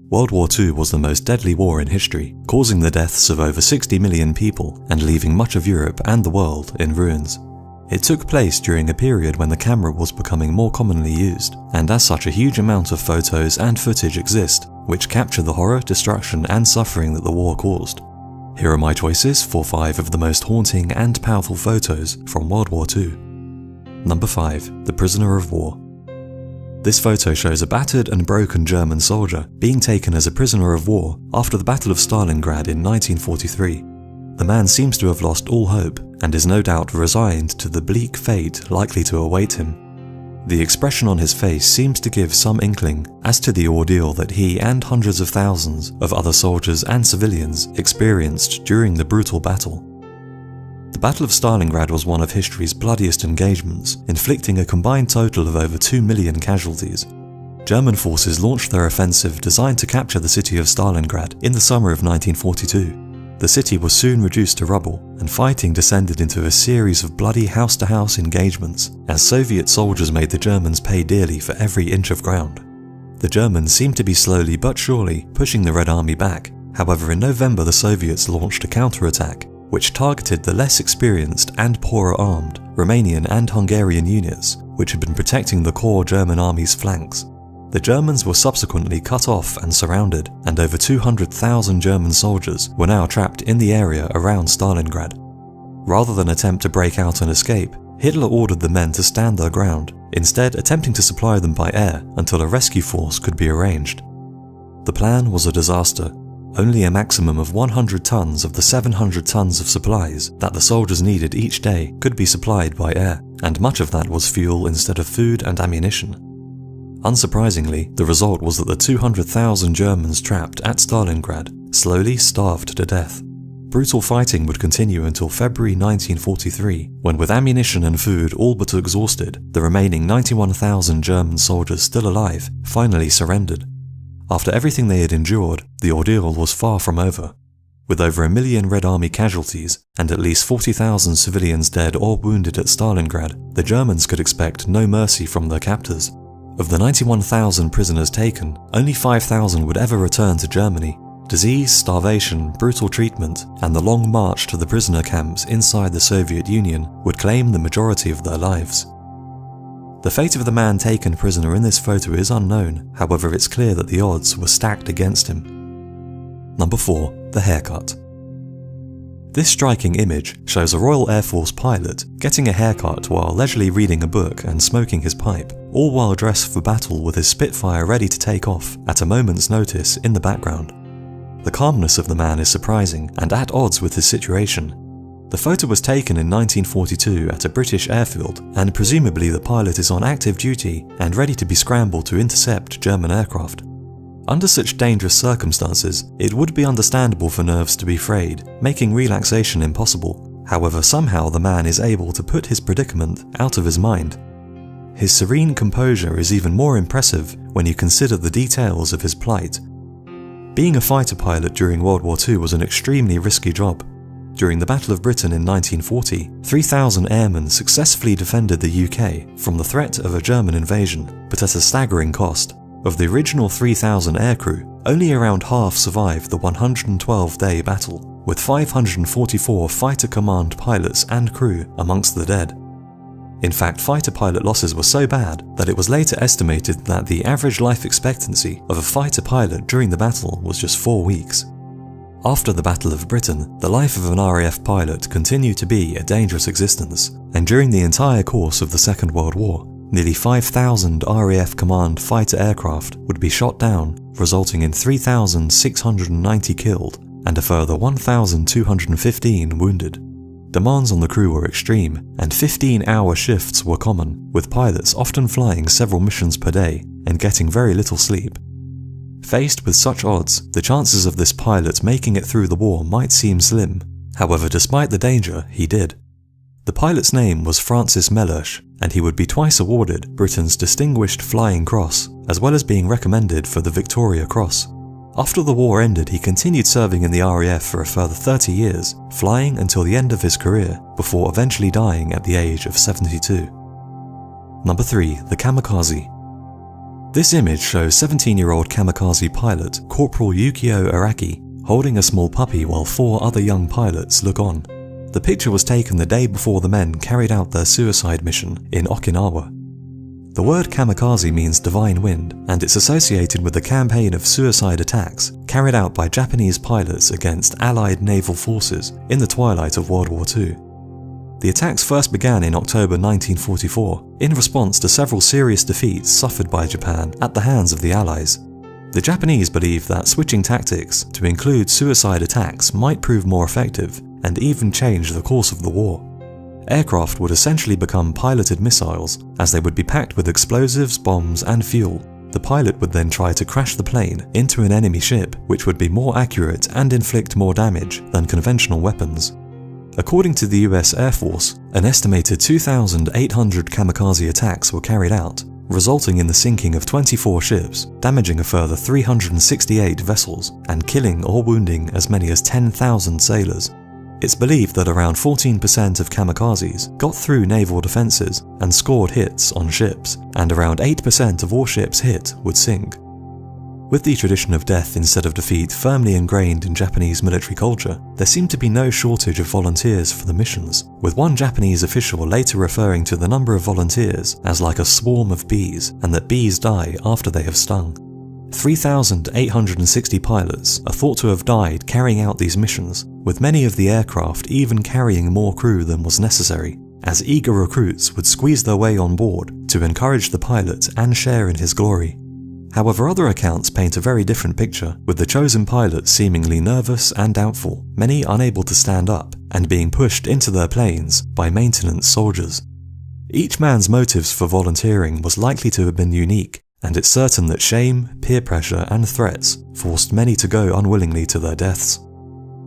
World War II was the most deadly war in history, causing the deaths of over 60 million people and leaving much of Europe and the world in ruins. It took place during a period when the camera was becoming more commonly used, and as such a huge amount of photos and footage exist, which capture the horror, destruction and suffering that the war caused. Here are my choices for 5 of the most haunting and powerful photos from World War II. Number 5. The Prisoner of War. This photo shows a battered and broken German soldier being taken as a prisoner of war after the Battle of Stalingrad in 1943. The man seems to have lost all hope and is no doubt resigned to the bleak fate likely to await him. The expression on his face seems to give some inkling as to the ordeal that he and hundreds of thousands of other soldiers and civilians experienced during the brutal battle. The Battle of Stalingrad was one of history's bloodiest engagements, inflicting a combined total of over 2 million casualties. German forces launched their offensive designed to capture the city of Stalingrad in the summer of 1942. The city was soon reduced to rubble, and fighting descended into a series of bloody house-to-house engagements as Soviet soldiers made the Germans pay dearly for every inch of ground. The Germans seemed to be slowly but surely pushing the Red Army back. However, in November the Soviets launched a counterattack, which targeted the less experienced and poorer armed Romanian and Hungarian units, which had been protecting the core German army's flanks. The Germans were subsequently cut off and surrounded, and over 200,000 German soldiers were now trapped in the area around Stalingrad. Rather than attempt to break out and escape, Hitler ordered the men to stand their ground, instead attempting to supply them by air until a rescue force could be arranged. The plan was a disaster. Only a maximum of 100 tons of the 700 tons of supplies that the soldiers needed each day could be supplied by air, and much of that was fuel instead of food and ammunition. Unsurprisingly, the result was that the 200,000 Germans trapped at Stalingrad slowly starved to death. Brutal fighting would continue until February 1943, when with ammunition and food all but exhausted, the remaining 91,000 German soldiers still alive finally surrendered. After everything they had endured, the ordeal was far from over. With over 1 million Red Army casualties and at least 40,000 civilians dead or wounded at Stalingrad, the Germans could expect no mercy from their captors. Of the 91,000 prisoners taken, only 5,000 would ever return to Germany. Disease, starvation, brutal treatment, and the long march to the prisoner camps inside the Soviet Union would claim the majority of their lives. The fate of the man taken prisoner in this photo is unknown, however it's clear that the odds were stacked against him. Number 4. The haircut. This striking image shows a Royal Air Force pilot getting a haircut while leisurely reading a book and smoking his pipe, all while dressed for battle with his Spitfire ready to take off at a moment's notice in the background. The calmness of the man is surprising and at odds with his situation. The photo was taken in 1942 at a British airfield, and presumably the pilot is on active duty and ready to be scrambled to intercept German aircraft. Under such dangerous circumstances, it would be understandable for nerves to be frayed, making relaxation impossible. However, somehow the man is able to put his predicament out of his mind. His serene composure is even more impressive when you consider the details of his plight. Being a fighter pilot during World War II was an extremely risky job. During the Battle of Britain in 1940, 3,000 airmen successfully defended the UK from the threat of a German invasion, but at a staggering cost. Of the original 3,000 aircrew, only around half survived the 112-day battle, with 544 fighter command pilots and crew amongst the dead. In fact, fighter pilot losses were so bad that it was later estimated that the average life expectancy of a fighter pilot during the battle was just 4 weeks. After the Battle of Britain, the life of an RAF pilot continued to be a dangerous existence, and during the entire course of the Second World War, nearly 5,000 RAF command fighter aircraft would be shot down, resulting in 3,690 killed and a further 1,215 wounded. Demands on the crew were extreme, and 15-hour shifts were common, with pilots often flying several missions per day and getting very little sleep. Faced with such odds, the chances of this pilot making it through the war might seem slim. However, despite the danger, he did. The pilot's name was Francis Mellersh, and he would be twice awarded Britain's Distinguished Flying Cross, as well as being recommended for the Victoria Cross. After the war ended, he continued serving in the RAF for a further 30 years, flying until the end of his career, before eventually dying at the age of 72. Number 3. The Kamikaze. This image shows 17-year-old kamikaze pilot Corporal Yukio Araki holding a small puppy while 4 other young pilots look on. The picture was taken the day before the men carried out their suicide mission in Okinawa. The word kamikaze means divine wind, and it's associated with the campaign of suicide attacks carried out by Japanese pilots against Allied naval forces in the twilight of World War II. The attacks first began in October 1944 in response to several serious defeats suffered by Japan at the hands of the Allies. The Japanese believed that switching tactics to include suicide attacks might prove more effective and even change the course of the war. Aircraft would essentially become piloted missiles, as they would be packed with explosives, bombs, and fuel. The pilot would then try to crash the plane into an enemy ship, which would be more accurate and inflict more damage than conventional weapons. According to the US Air Force, an estimated 2,800 kamikaze attacks were carried out, resulting in the sinking of 24 ships, damaging a further 368 vessels, and killing or wounding as many as 10,000 sailors. It's believed that around 14% of kamikazes got through naval defences and scored hits on ships, and around 8% of all ships hit would sink. With the tradition of death instead of defeat firmly ingrained in Japanese military culture, there seemed to be no shortage of volunteers for the missions, with one Japanese official later referring to the number of volunteers as like a swarm of bees, and that bees die after they have stung. 3,860 pilots are thought to have died carrying out these missions, with many of the aircraft even carrying more crew than was necessary, as eager recruits would squeeze their way on board to encourage the pilot and share in his glory. However, other accounts paint a very different picture, with the chosen pilots seemingly nervous and doubtful, many unable to stand up, and being pushed into their planes by maintenance soldiers. Each man's motives for volunteering was likely to have been unique, and it's certain that shame, peer pressure, and threats forced many to go unwillingly to their deaths.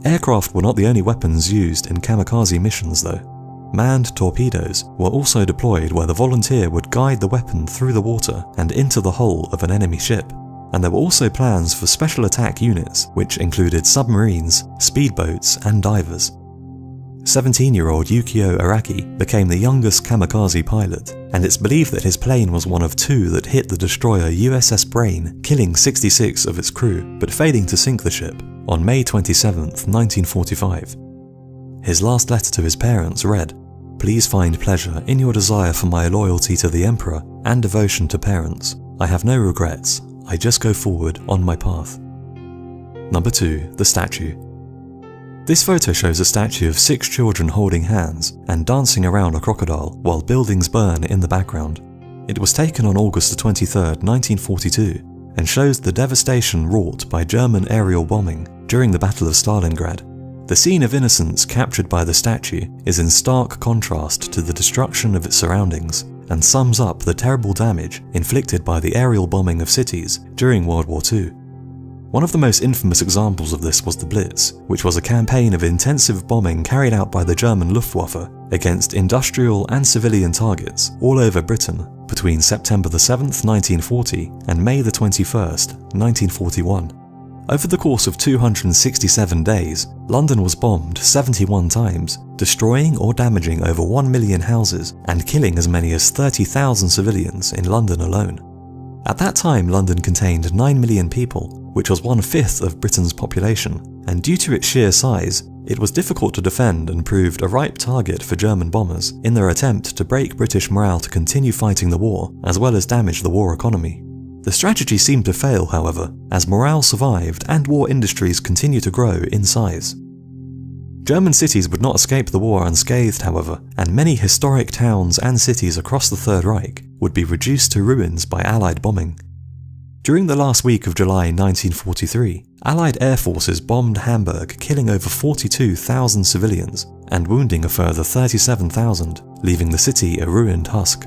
Aircraft were not the only weapons used in kamikaze missions though. Manned torpedoes were also deployed where the volunteer would guide the weapon through the water and into the hull of an enemy ship, and there were also plans for special attack units which included submarines, speedboats, and divers. 17-year-old Yukio Araki became the youngest kamikaze pilot, and it's believed that his plane was one of 2 that hit the destroyer USS Brain, killing 66 of its crew, but failing to sink the ship, on May 27, 1945. His last letter to his parents read, "Please find pleasure in your desire for my loyalty to the Emperor and devotion to parents. I have no regrets, I just go forward on my path." Number 2. The statue. This photo shows a statue of 6 children holding hands and dancing around a crocodile while buildings burn in the background. It was taken on August 23, 1942, and shows the devastation wrought by German aerial bombing during the Battle of Stalingrad. The scene of innocence captured by the statue is in stark contrast to the destruction of its surroundings, and sums up the terrible damage inflicted by the aerial bombing of cities during World War II. One of the most infamous examples of this was the Blitz, which was a campaign of intensive bombing carried out by the German Luftwaffe against industrial and civilian targets all over Britain between September 7, 1940 and May 21, 1941. Over the course of 267 days, London was bombed 71 times, destroying or damaging over 1 million houses and killing as many as 30,000 civilians in London alone. At that time, London contained 9 million people, which was 1/5 of Britain's population, and due to its sheer size, it was difficult to defend and proved a ripe target for German bombers in their attempt to break British morale to continue fighting the war, as well as damage the war economy. The strategy seemed to fail, however, as morale survived and war industries continued to grow in size. German cities would not escape the war unscathed, however, and many historic towns and cities across the Third Reich would be reduced to ruins by Allied bombing. During the last week of July 1943, Allied air forces bombed Hamburg, killing over 42,000 civilians and wounding a further 37,000, leaving the city a ruined husk.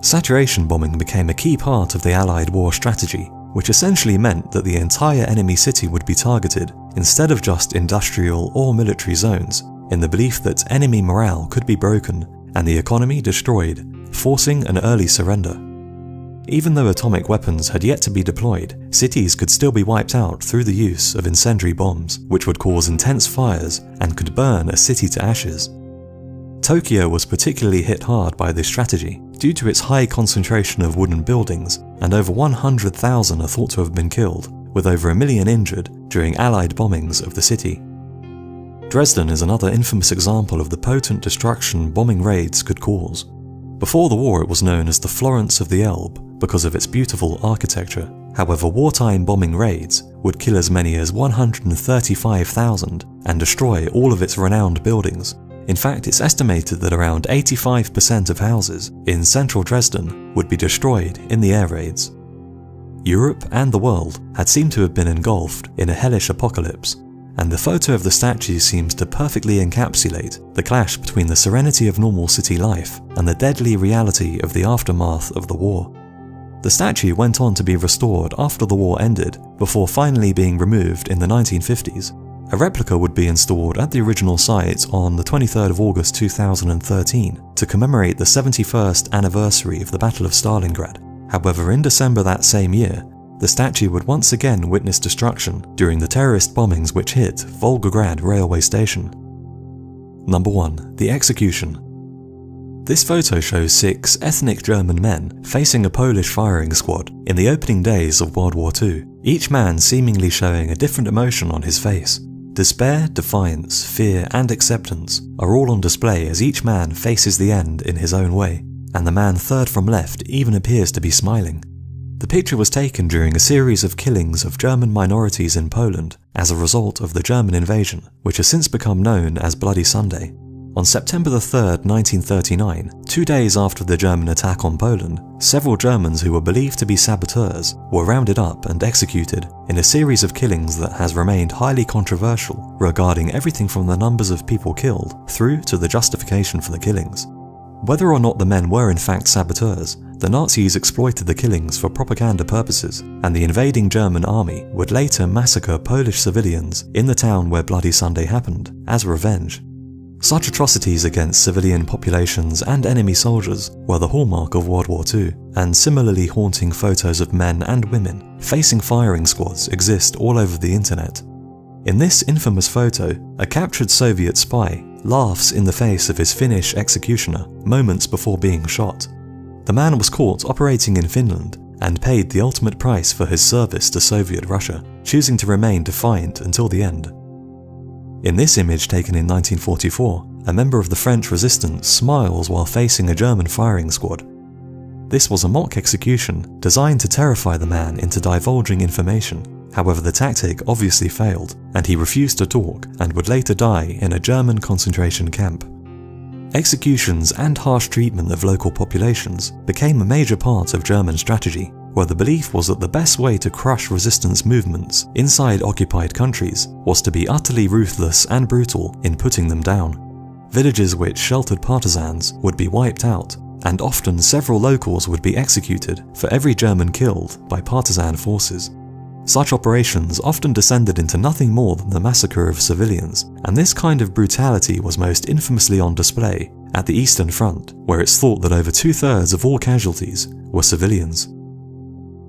Saturation bombing became a key part of the Allied war strategy, which essentially meant that the entire enemy city would be targeted instead of just industrial or military zones, in the belief that enemy morale could be broken and the economy destroyed, forcing an early surrender. Even though atomic weapons had yet to be deployed, cities could still be wiped out through the use of incendiary bombs, which would cause intense fires and could burn a city to ashes. Tokyo was particularly hit hard by this strategy due to its high concentration of wooden buildings and over 100,000 are thought to have been killed, with over 1 million injured during Allied bombings of the city. Dresden is another infamous example of the potent destruction bombing raids could cause. Before the war it was known as the Florence of the Elbe because of its beautiful architecture. However, wartime bombing raids would kill as many as 135,000 and destroy all of its renowned buildings. In fact, it's estimated that around 85% of houses in central Dresden would be destroyed in the air raids. Europe and the world had seemed to have been engulfed in a hellish apocalypse, and the photo of the statue seems to perfectly encapsulate the clash between the serenity of normal city life and the deadly reality of the aftermath of the war. The statue went on to be restored after the war ended, before finally being removed in the 1950s. A replica would be installed at the original site on the 23rd of August 2013 to commemorate the 71st anniversary of the Battle of Stalingrad. However, in December that same year, the statue would once again witness destruction during the terrorist bombings which hit Volgograd railway station. Number 1. The execution. This photo shows 6 ethnic German men facing a Polish firing squad in the opening days of World War II, each man seemingly showing a different emotion on his face. Despair, defiance, fear and acceptance are all on display as each man faces the end in his own way, and the man third from left even appears to be smiling. The picture was taken during a series of killings of German minorities in Poland as a result of the German invasion, which has since become known as Bloody Sunday. On September 3rd, 1939, 2 days after the German attack on Poland, several Germans who were believed to be saboteurs were rounded up and executed in a series of killings that has remained highly controversial regarding everything from the numbers of people killed through to the justification for the killings. Whether or not the men were in fact saboteurs, the Nazis exploited the killings for propaganda purposes, and the invading German army would later massacre Polish civilians in the town where Bloody Sunday happened, as revenge. Such atrocities against civilian populations and enemy soldiers were the hallmark of World War II, and similarly haunting photos of men and women facing firing squads exist all over the internet. In this infamous photo, a captured Soviet spy laughs in the face of his Finnish executioner moments before being shot. The man was caught operating in Finland and paid the ultimate price for his service to Soviet Russia, choosing to remain defiant until the end. In this image taken in 1944, a member of the French resistance smiles while facing a German firing squad. This was a mock execution designed to terrify the man into divulging information. However, the tactic obviously failed, and he refused to talk and would later die in a German concentration camp. Executions and harsh treatment of local populations became a major part of German strategy, where the belief was that the best way to crush resistance movements inside occupied countries was to be utterly ruthless and brutal in putting them down. Villages which sheltered partisans would be wiped out, and often several locals would be executed for every German killed by partisan forces. Such operations often descended into nothing more than the massacre of civilians, and this kind of brutality was most infamously on display at the Eastern Front, where it's thought that over 2/3 of all casualties were civilians.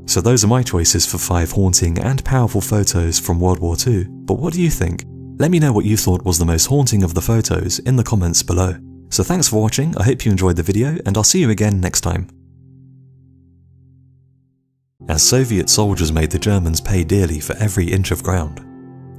So those are my choices for 5 haunting and powerful photos from World War II, but what do you think? Let me know what you thought was the most haunting of the photos in the comments below. So thanks for watching, I hope you enjoyed the video, and I'll see you again next time. As Soviet soldiers made the Germans pay dearly for every inch of ground.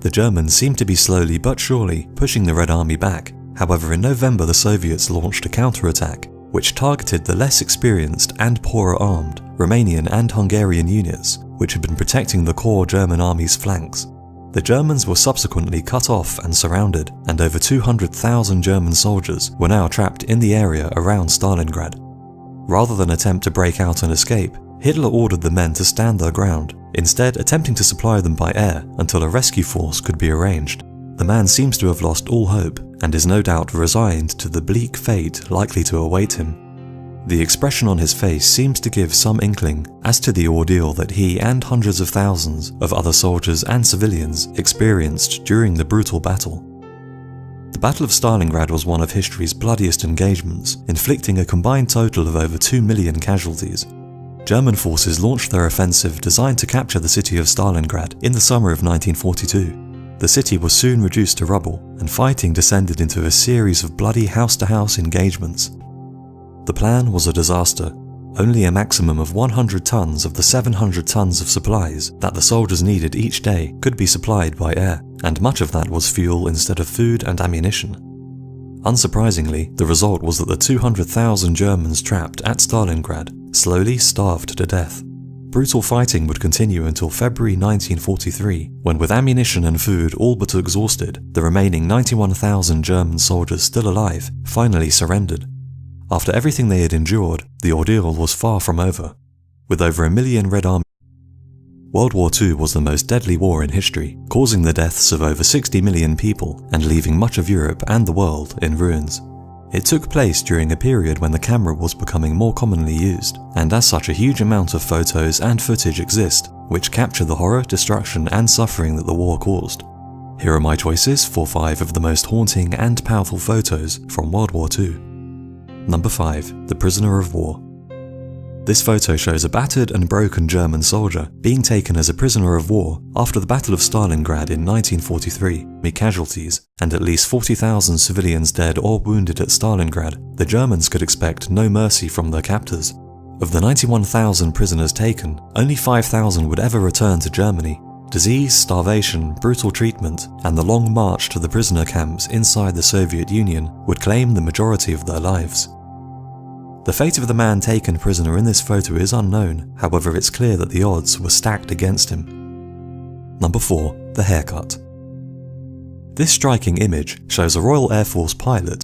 The Germans seemed to be slowly but surely pushing the Red Army back. However, in November the Soviets launched a counterattack, which targeted the less experienced and poorer armed Romanian and Hungarian units, which had been protecting the core German army's flanks. The Germans were subsequently cut off and surrounded, and over 200,000 German soldiers were now trapped in the area around Stalingrad. Rather than attempt to break out and escape, Hitler ordered the men to stand their ground, instead attempting to supply them by air until a rescue force could be arranged. The man seems to have lost all hope, and is no doubt resigned to the bleak fate likely to await him. The expression on his face seems to give some inkling as to the ordeal that he and hundreds of thousands of other soldiers and civilians experienced during the brutal battle. The Battle of Stalingrad was one of history's bloodiest engagements, inflicting a combined total of over 2 million casualties. German forces launched their offensive designed to capture the city of Stalingrad in the summer of 1942. The city was soon reduced to rubble, and fighting descended into a series of bloody house-to-house engagements. The plan was a disaster. Only a maximum of 100 tons of the 700 tons of supplies that the soldiers needed each day could be supplied by air, and much of that was fuel instead of food and ammunition. Unsurprisingly, the result was that the 200,000 Germans trapped at Stalingrad slowly starved to death. Brutal fighting would continue until February 1943, when with ammunition and food all but exhausted, the remaining 91,000 German soldiers still alive finally surrendered. After everything they had endured, the ordeal was far from over. With over 1 million Red Army, World War II was the most deadly war in history, causing the deaths of over 60 million people and leaving much of Europe and the world in ruins. It took place during a period when the camera was becoming more commonly used, and as such a huge amount of photos and footage exist which capture the horror, destruction and suffering that the war caused. Here are my choices for 5 of the most haunting and powerful photos from World War II. Number 5. The Prisoner of War. This photo shows a battered and broken German soldier being taken as a prisoner of war after the Battle of Stalingrad in 1943. With casualties and at least 40,000 civilians dead or wounded at Stalingrad, the Germans could expect no mercy from their captors. Of the 91,000 prisoners taken, only 5,000 would ever return to Germany. Disease, starvation, brutal treatment, and the long march to the prisoner camps inside the Soviet Union would claim the majority of their lives. The fate of the man taken prisoner in this photo is unknown, however it's clear that the odds were stacked against him. Number 4. The haircut. This striking image shows a Royal Air Force pilot